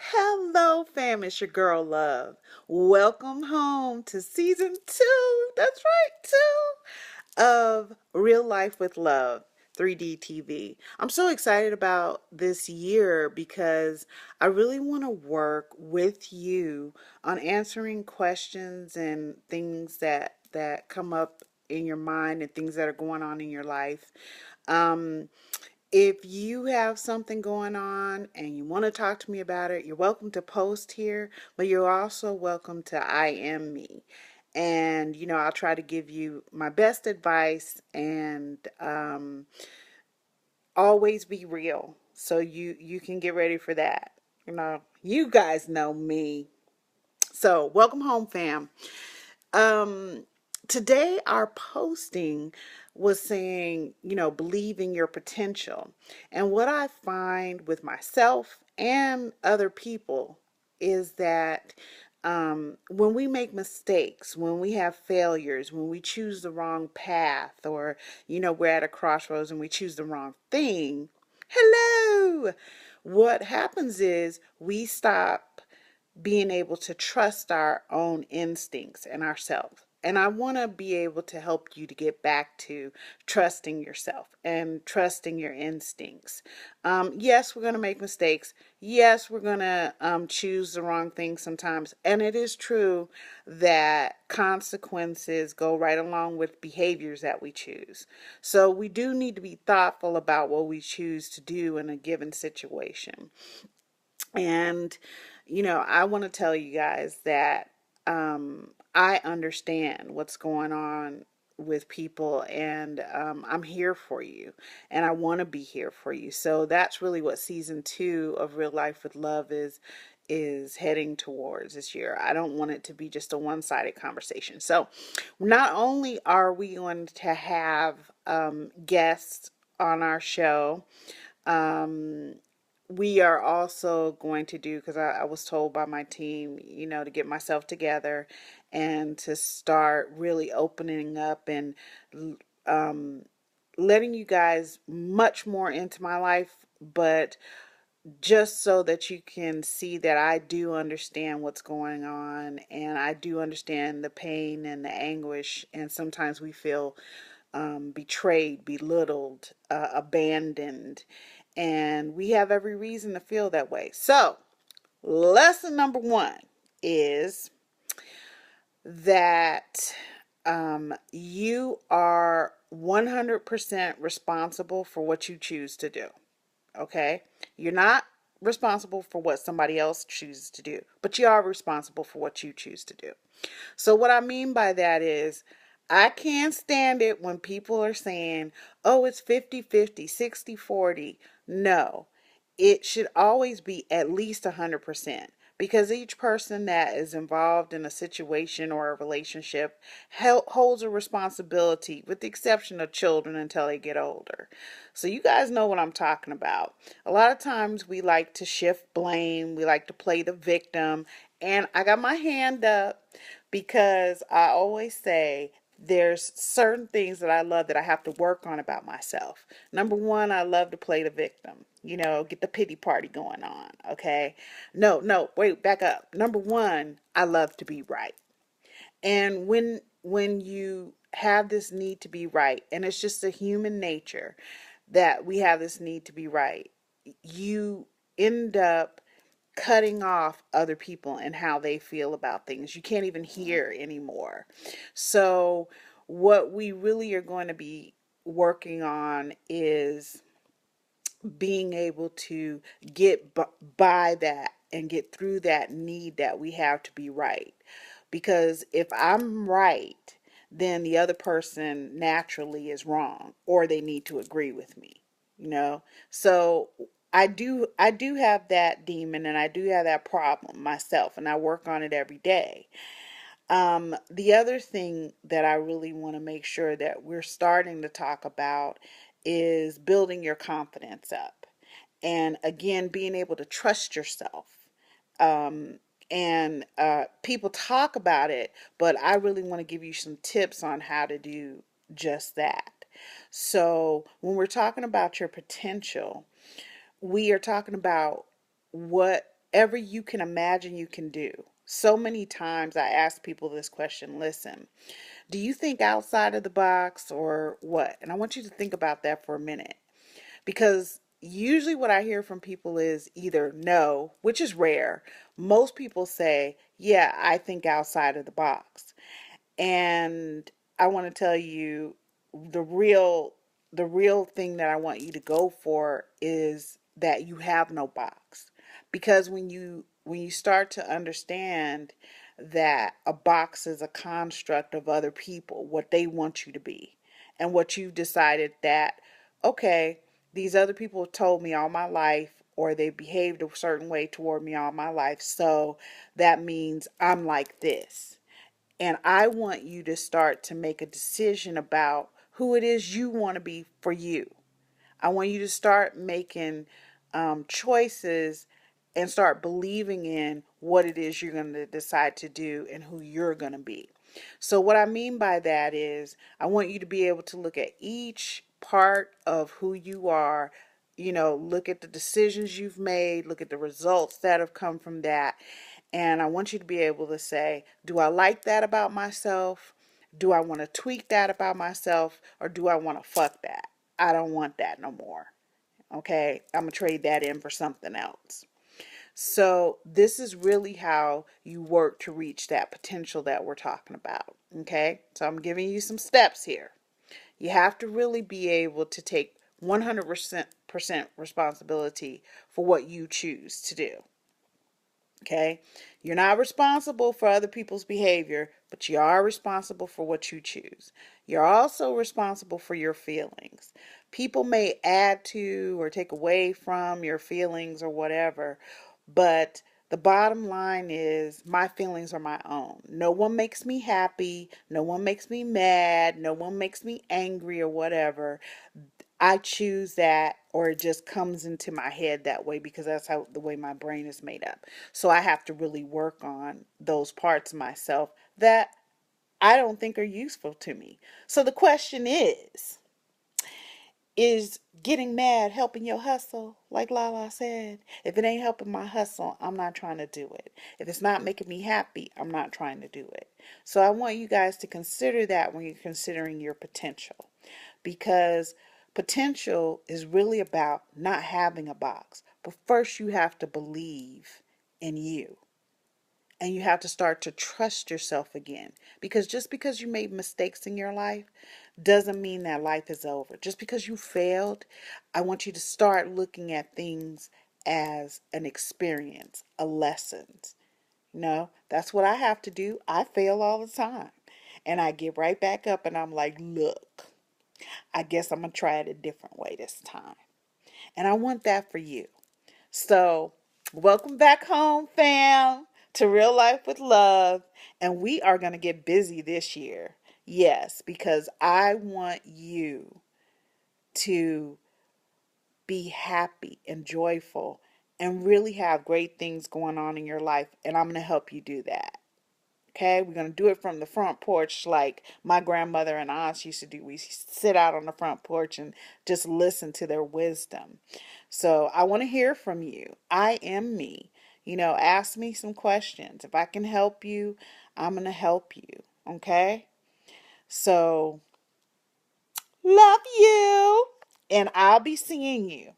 Hello, fam. It's your girl, Love. Welcome home to season two. That's right, two of Real Life with Love, 3D TV. I'm so excited about this year because I really want to work with you on answering questions and things that come up in your mind and things that are going on in your life. Um, if you have something going on and you want to talk to me about it, you're welcome to post here, but you're also welcome to IM me. And, I'll try to give you my best advice and always be real. So you can get ready for that. You guys know me. So, welcome home, fam. Um, Today our posting was saying, believe in your potential. And what I find with myself and other people is that when we make mistakes, when we have failures, when we choose the wrong path, or, we're at a crossroads and we choose the wrong thing, hello! What happens is we stop being able to trust our own instincts and ourselves. And I want to be able to help you to get back to trusting yourself and trusting your instincts. Yes, we're going to make mistakes. Yes, we're going to choose the wrong thing sometimes. And it is true that consequences go right along with behaviors that we choose. So we do need to be thoughtful about what we choose to do in a given situation. And, I want to tell you guys that I understand what's going on with people, and I'm here for you, and I want to be here for you. So that's really what season two of Real Life with Love is heading towards this year. I don't want it to be just a one-sided conversation. So not only are we going to have guests on our show, um, we are also going to do, because I was told by my team, to get myself together and to start really opening up and um, letting you guys much more into my life, but just so that you can see that I do understand what's going on, and I do understand the pain and the anguish, and sometimes we feel betrayed, belittled, abandoned, and we have every reason to feel that way. So, lesson number one is that you are 100% responsible for what you choose to do. Okay? You're not responsible for what somebody else chooses to do, but you are responsible for what you choose to do. So, what I mean by that is, I can't stand it when people are saying, oh, it's 50-50, 60-40. No, it should always be at least 100%, because each person that is involved in a situation or a relationship holds a responsibility, with the exception of children until they get older. So you guys know what I'm talking about. A lot of times we like to shift blame, we like to play the victim, and I got my hand up because I always say there's certain things that I love that I have to work on about myself. Number one, I love to play the victim. Get the pity party going on. Okay. No, wait, back up. Number one, I love to be right. And when you have this need to be right, and it's just a human nature that we have this need to be right, you end up cutting off other people and how they feel about things. You can't even hear anymore. So, what we really are going to be working on is being able to get by that and get through that need that we have to be right. Because if I'm right, then the other person naturally is wrong, or they need to agree with me, you know? So I do have that demon, and I do have that problem myself, and I work on it every day. The other thing that I really want to make sure that we're starting to talk about is building your confidence up. And again, being able to trust yourself. Um, and people talk about it, but I really want to give you some tips on how to do just that. So, when we're talking about your potential, we are talking about what whatever you can imagine you can do. So many times I ask people this question, listen, do you think outside of the box or what? And I want you to think about that for a minute. Because usually what I hear from people is either no, which is rare. Most people say, yeah, I think outside of the box. And I want to tell you the real the real thing that I want you to go for is that you have no box. Because when you start to understand that a box is a construct of other people, what they want you to be, and what you've decided that, okay, these other people have told me all my life, or they behaved a certain way toward me all my life, so that means I'm like this. And I want you to start to make a decision about who it is you want to be for you. I want you to start making choices and start believing in what it is you're going to decide to do and who you're going to be. So, what I mean by that is, I want you to be able to look at each part of who you are, look at the decisions you've made, look at the results that have come from that. And I want you to be able to say, do I like that about myself? Do I want to tweak that about myself? Or do I want to fuck that? I don't want that no more. Okay, I'm going to trade that in for something else. So, this is really how you work to reach that potential that we're talking about. Okay, so I'm giving you some steps here. You have to really be able to take 100% responsibility for what you choose to do. Okay, you're not responsible for other people's behavior, but you are responsible for what you choose. You're also responsible for your feelings. People may add to or take away from your feelings or whatever, but the bottom line is my feelings are my own. No one makes me happy. No one makes me mad. No one makes me angry or whatever. I choose that, or it just comes into my head that way because that's how the way my brain is made up. So I have to really work on those parts of myself that I don't think are useful to me. So the question is getting mad helping your hustle? Like Lala said, if it ain't helping my hustle, I'm not trying to do it. If it's not making me happy, I'm not trying to do it. So I want you guys to consider that when you're considering your potential, because potential is really about not having a box. But first, you have to believe in you. And you have to start to trust yourself again. Because just because you made mistakes in your life doesn't mean that life is over. Just because you failed, I want you to start looking at things as an experience, a lesson. No, that's what I have to do. I fail all the time. And I get right back up and I'm like, look, I guess I'm going to try it a different way this time. And I want that for you. So, welcome back home, fam, to Real Life with Love. And we are going to get busy this year. Yes, because I want you to be happy and joyful and really have great things going on in your life. And I'm going to help you do that. Okay, we're going to do it from the front porch like my grandmother and aunts used to do. We sit out on the front porch and just listen to their wisdom. So I want to hear from you. I am me. Ask me some questions. If I can help you, I'm going to help you. Okay? So, love you. And I'll be seeing you